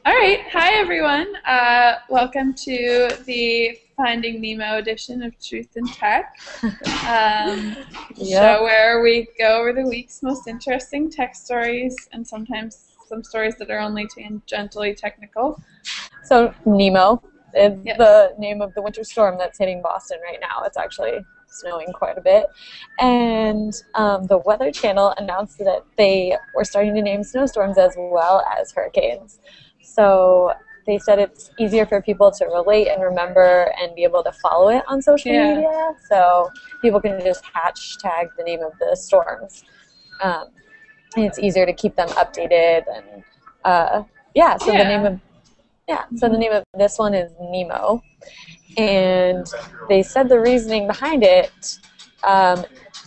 All right. Hi, everyone. Welcome to the Finding Nemo edition of Truth in Tech, show where we go over the week's most interesting tech stories and sometimes some stories that are only tangentially technical. So Nemo is the name of the winter storm that's hitting Boston right now. It's actually snowing quite a bit. And the Weather Channel announced that they were starting to name snowstorms as well as hurricanes. So they said it's easier for people to relate and remember and be able to follow it on social media. So people can just hashtag the name of the storms. And it's easier to keep them updated. And so the name of this one is Nemo. And they said the reasoning behind it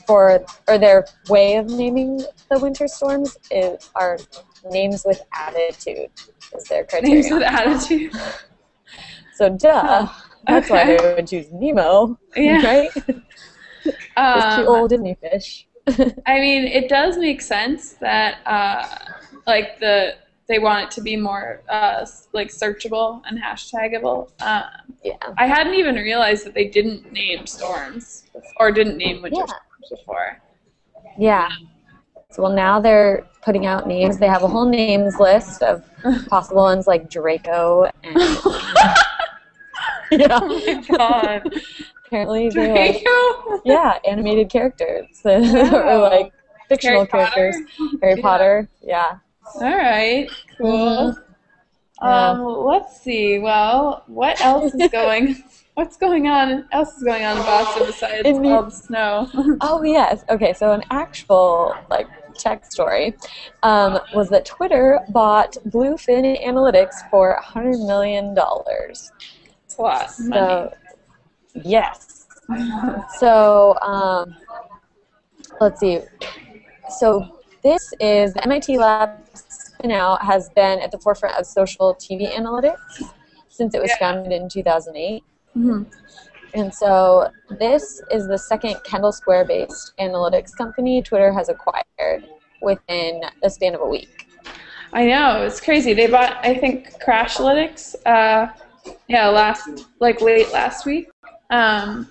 or their way of naming the winter storms are names with attitude is their criteria. Names with attitude. So that's why they would choose Nemo, right? He's too old, isn't he, fish? I mean, it does make sense that they want it to be more searchable and hashtagable. I hadn't even realized that they didn't name storms or didn't name winter storms before. Yeah. So, now they're putting out names. They have a whole names list of possible ones like Draco and Oh my god. Apparently Draco? Animated characters or fictional characters. Harry Potter. Yeah. All right. Cool. Let's see. Well, what else is going? What's going on? Else is going on in Boston besides all the snow? Oh yes. Okay. So an actual tech story was that Twitter bought Bluefin Analytics for $100 million. It's a lot of money. Yes. So let's see. So this is the MIT lab now has been at the forefront of social TV analytics since it was founded in 2008. Mm-hmm. And so this is the second Kendall Square-based analytics company Twitter has acquired within the span of a week. I know, it's crazy. They bought, I think, Crashlytics, late last week. I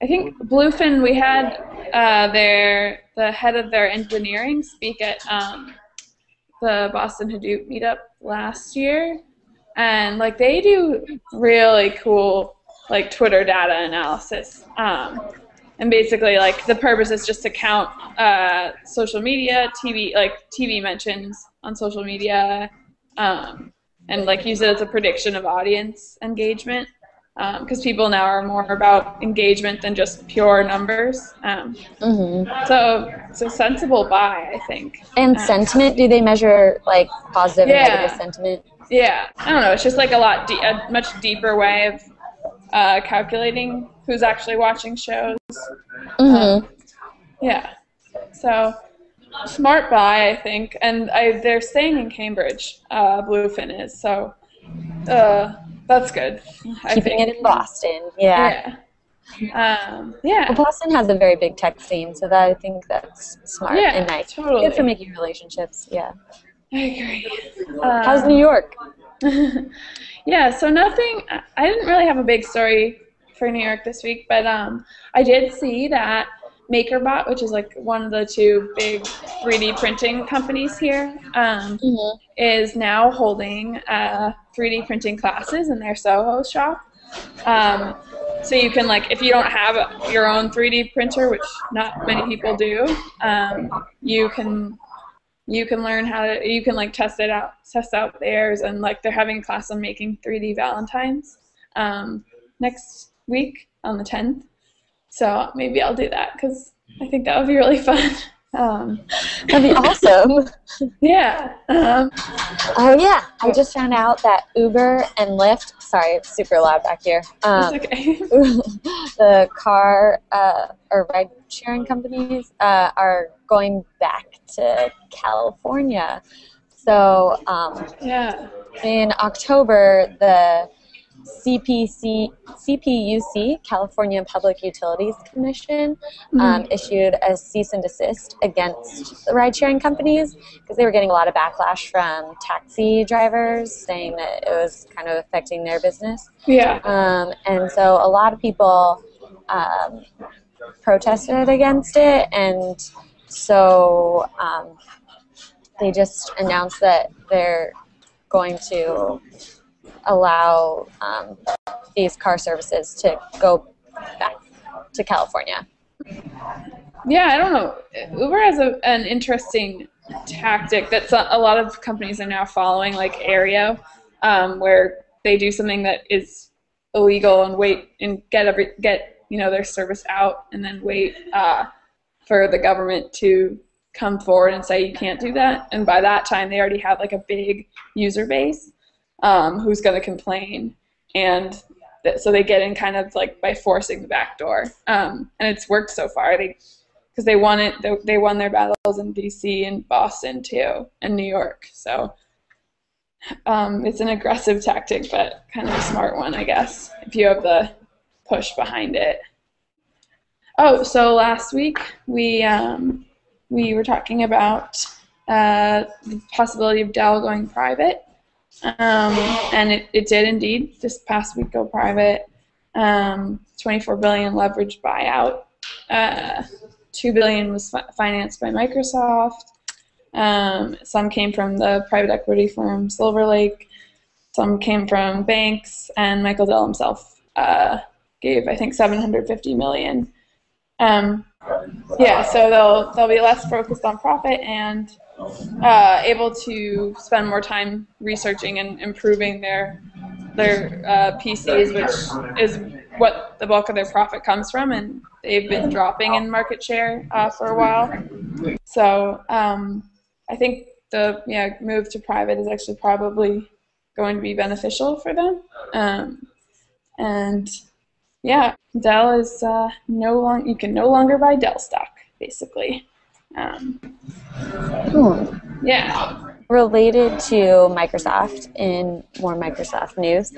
think Bluefin, we had the head of their engineering speak at the Boston Hadoop meetup last year. And they do really cool Twitter data analysis. And basically the purpose is just to count social media, TV mentions on social media, and use it as a prediction of audience engagement. Because people now are more about engagement than just pure numbers. So it's a sensible buy, I think. And sentiment, do they measure positive and negative sentiment? Yeah, I don't know. It's just a much deeper way of calculating who's actually watching shows. So smart buy, I think. And they're staying in Cambridge. Bluefin is, so that's good. Keeping it in Boston, yeah. Well, Boston has a very big tech scene, so I think that's smart and nice. Totally. Good for making relationships. Yeah. I agree. How's New York? So nothing. I didn't really have a big story for New York this week, but I did see that Makerbot, which is one of the two big 3D printing companies here, is now holding 3D printing classes in their Soho shop. So you can if you don't have your own 3D printer, which not many people do, you can learn how to test out theirs, and they're having a class on making 3D Valentines next week on the 10th. So maybe I'll do that because I think that would be really fun. That'd be awesome. Yeah. I just found out that Uber and Lyft, sorry, it's super loud back here. It's okay. The car or ride-sharing companies are going back to California. So in October, the CPUC, California Public Utilities Commission, issued a cease and desist against the ride-sharing companies because they were getting a lot of backlash from taxi drivers saying that it was kind of affecting their business. Yeah. And so a lot of people protested against it, and so they just announced that they're going to allow these car services to go back to California. Yeah, I don't know. Uber has an interesting tactic that a lot of companies are now following, like Aereo, where they do something that is illegal and wait and get their service out, and then wait for the government to come forward and say you can't do that. And by that time, they already have like a big user base who's going to complain, and so they get in kind of like by forcing the back door. And it's worked so far. Because they won it. They won their battles in D.C. and Boston too, and New York. So it's an aggressive tactic, but kind of a smart one, I guess, if you have the push behind it. Oh, so last week we were talking about the possibility of Dell going private, and it did indeed this past week go private. $24 billion leveraged buyout. $2 billion was financed by Microsoft. Some came from the private equity firm Silver Lake. Some came from banks, and Michael Dell himself gave, I think, $750 million. Yeah, so they'll be less focused on profit and able to spend more time researching and improving their PCs, which is what the bulk of their profit comes from, and they've been dropping in market share for a while. So I think the move to private is actually probably going to be beneficial for them. And yeah, Dell is you can no longer buy Dell stock, basically. Yeah. Related to Microsoft, in more Microsoft news,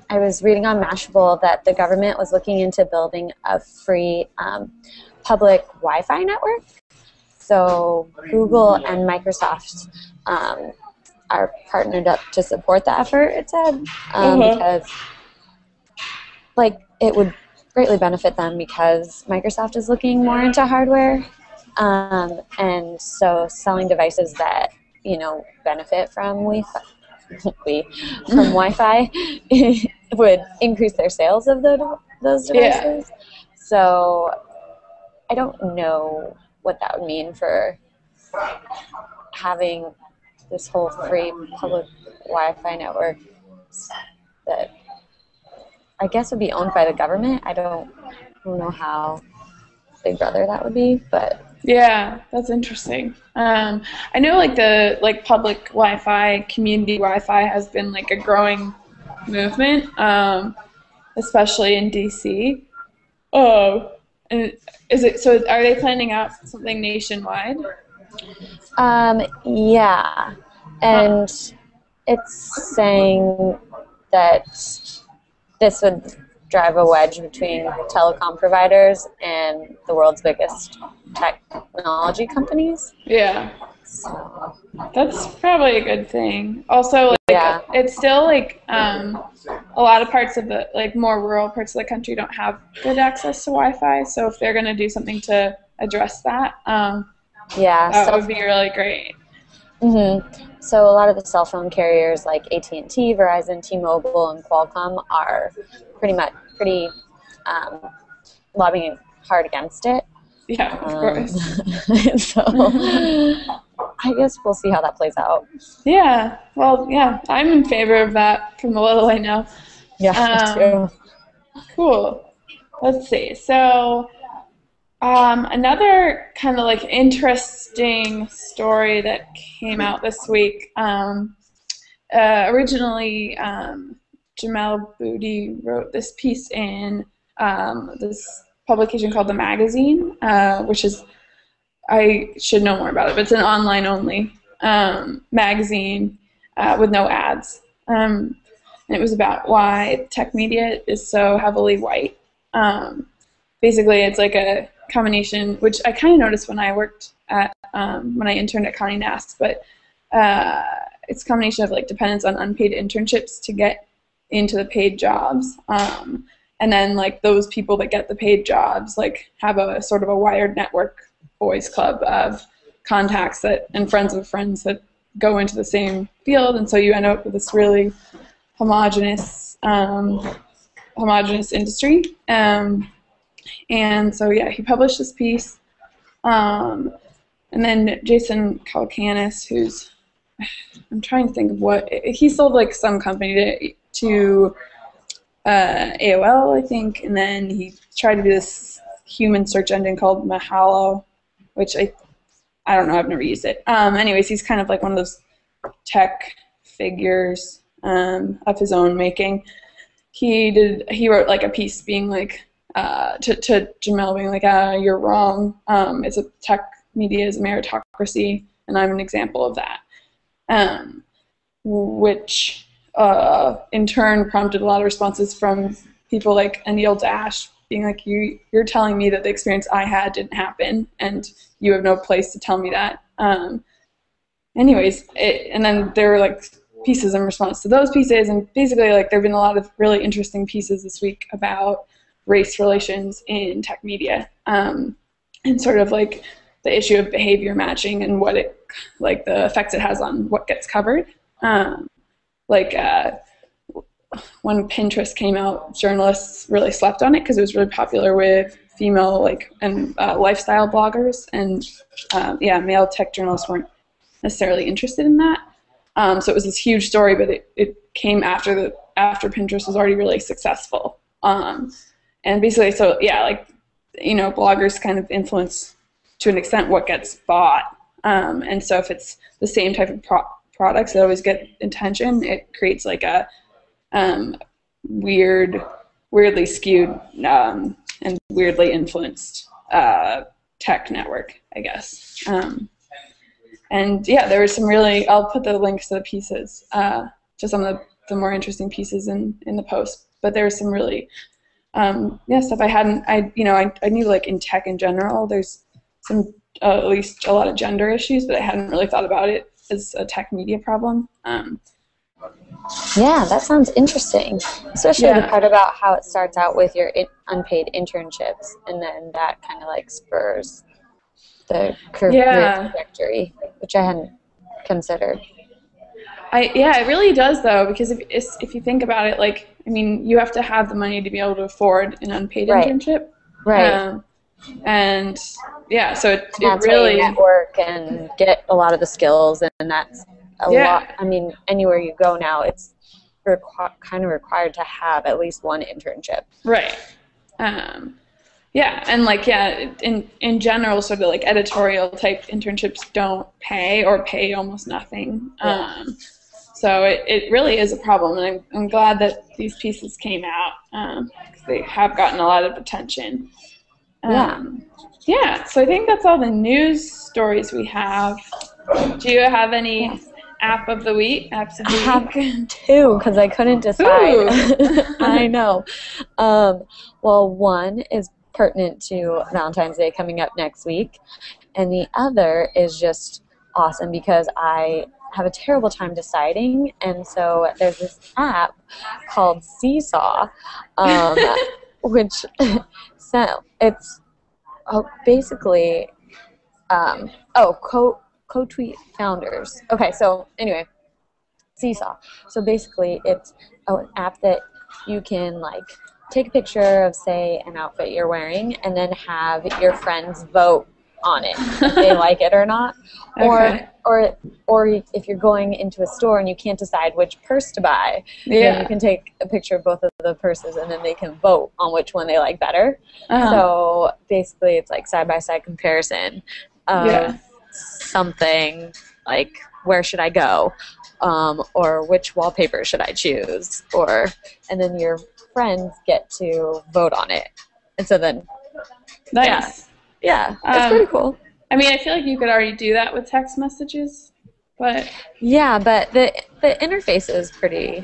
I was reading on Mashable that the government was looking into building a free public Wi-Fi network. So Google and Microsoft are partnered up to support the effort, it said, because it would greatly benefit them because Microsoft is looking more into hardware. And so selling devices that, benefit from Wi-Fi would increase their sales of those devices. Yeah. So I don't know what that would mean for having this whole free public Wi-Fi network that I guess would be owned by the government. I don't know how Big Brother that would be, but yeah, that's interesting. I know the public Wi-Fi, community Wi-Fi has been a growing movement, especially in DC. Oh, and are they planning out something nationwide? Yeah, and it's saying that this would drive a wedge between telecom providers and the world's biggest technology companies. Yeah. So that's probably a good thing. Also, it's still a lot of parts of the more rural parts of the country don't have good access to Wi-Fi. So if they're going to do something to address that, that would be really great. So a lot of the cell phone carriers like AT&T, Verizon, T-Mobile, and Qualcomm are pretty lobbying hard against it. Yeah, of course. So I guess we'll see how that plays out. Yeah, well, yeah, I'm in favor of that from the little I know. Yeah, me too. Cool. Let's see. So another kind of interesting story that came out this week. Originally, Jamal Boudi wrote this piece in this publication called The Magazine, which is, I should know more about it, but it's an online-only magazine with no ads. and it was about why tech media is so heavily white. Basically, it's like a combination, which I kind of noticed when I worked at, when I interned at Connie Nast, but it's a combination of like dependence on unpaid internships to get into the paid jobs. And then like those people that get the paid jobs like have a sort of a wired network boys club of contacts that and friends of friends that go into the same field, and so you end up with this really homogenous industry. And so yeah, he published this piece, and then Jason Calacanis, who's I'm trying to think of what he sold like some company to AOL, I think, and then he tried to do this human search engine called Mahalo, which I don't know, I've never used it. Anyways, he's kind of like one of those tech figures of his own making. He wrote like a piece being like to Jamel being like, you're wrong. It's a tech media is a meritocracy, and I'm an example of that. Which in turn prompted a lot of responses from people like Anil Dash being like, you're telling me that the experience I had didn't happen, and you have no place to tell me that. Anyways, and then there were like pieces in response to those pieces, and basically like there have been a lot of really interesting pieces this week about race relations in tech media, and sort of like the issue of behavior matching and what it, like the effects it has on what gets covered. When Pinterest came out, journalists really slept on it because it was really popular with female and lifestyle bloggers, and male tech journalists weren't necessarily interested in that. So it was this huge story, but it came after Pinterest was already really successful. And basically, so yeah, bloggers kind of influence to an extent what gets bought. And so if it's the same type of products that always get attention, it creates like a weirdly skewed and weirdly influenced tech network, I guess. And yeah, there was some really, I'll put the links to the pieces, to some of the more interesting pieces in the post, but there was some really, stuff I knew like in tech in general, there's some, at least a lot of gender issues, but I hadn't really thought about it as a tech media problem. Yeah, that sounds interesting, especially the part about how it starts out with your unpaid internships, and then that kind of like spurs the career trajectory, which I hadn't considered. It really does though, because if you think about it, like, I mean, you have to have the money to be able to afford an unpaid internship, right? And yeah, so that's really how you network and get a lot of the skills, and that's a lot. I mean, anywhere you go now, it's kind of required to have at least one internship, right? In general, sort of like editorial type internships don't pay or pay almost nothing. So it really is a problem, and I'm glad that these pieces came out, because they have gotten a lot of attention. So I think that's all the news stories we have. Do you have any apps of the week? I have two, because I couldn't decide. I know. Well, one is pertinent to Valentine's Day coming up next week, and the other is just awesome because I have a terrible time deciding, and so there's this app called Seesaw, which it's basically co-tweet founders. Okay, so anyway, Seesaw. So basically, it's an app that you can like take a picture of, say, an outfit you're wearing, and then have your friends vote on it if they like it or not. Okay. Or if you're going into a store and you can't decide which purse to buy, then you can take a picture of both of the purses, and then they can vote on which one they like better. So basically, it's like side-by-side comparison of something like, where should I go, or which wallpaper should I choose, and then your friends get to vote on it, and so then nice. Yeah, it's pretty cool. I mean, I feel like you could already do that with text messages. But yeah, but the interface is pretty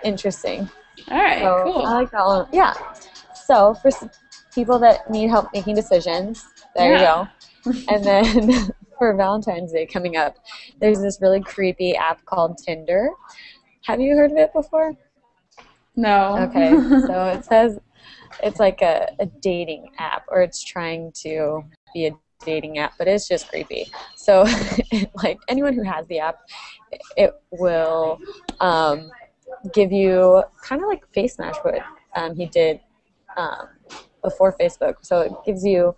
interesting. All right, so cool. I like that one. Yeah. So for people that need help making decisions, there you go. And then for Valentine's Day coming up, there's this really creepy app called Tinder. Have you heard of it before? No. Okay. So it says it's like a dating app, or it's trying to be a dating app, but it's just creepy. So like anyone who has the app, it will give you kind of like Face Smash, what he did before Facebook. So it gives you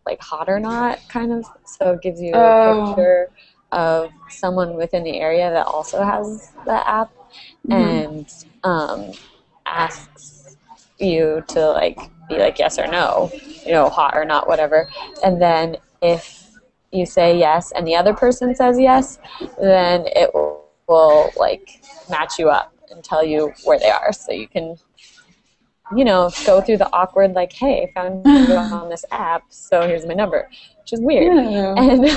like hot or not kind of. So it gives you a picture of someone within the area that also has the app, and asks you to like be like yes or no, hot or not, whatever. And then if you say yes and the other person says yes, then it will like match you up and tell you where they are, so you can go through the awkward like, hey, I found you on this app, so here's my number, which is weird. And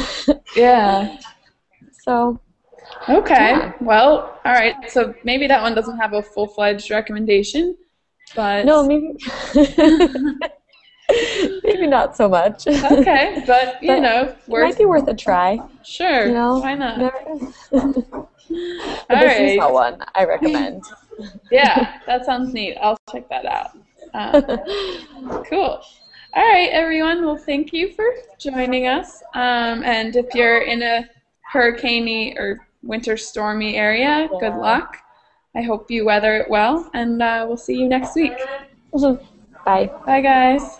so well, all right, so maybe that one doesn't have a full-fledged recommendation, but no, maybe maybe not so much. Okay, but it might be worth a try. Sure, why not? But this is the one I recommend. Yeah, that sounds neat. I'll check that out. Cool. All right, everyone. Well, thank you for joining us. And if you're in a hurricane-y or winter stormy area, good luck. I hope you weather it well, and we'll see you next week. Bye. Bye, guys.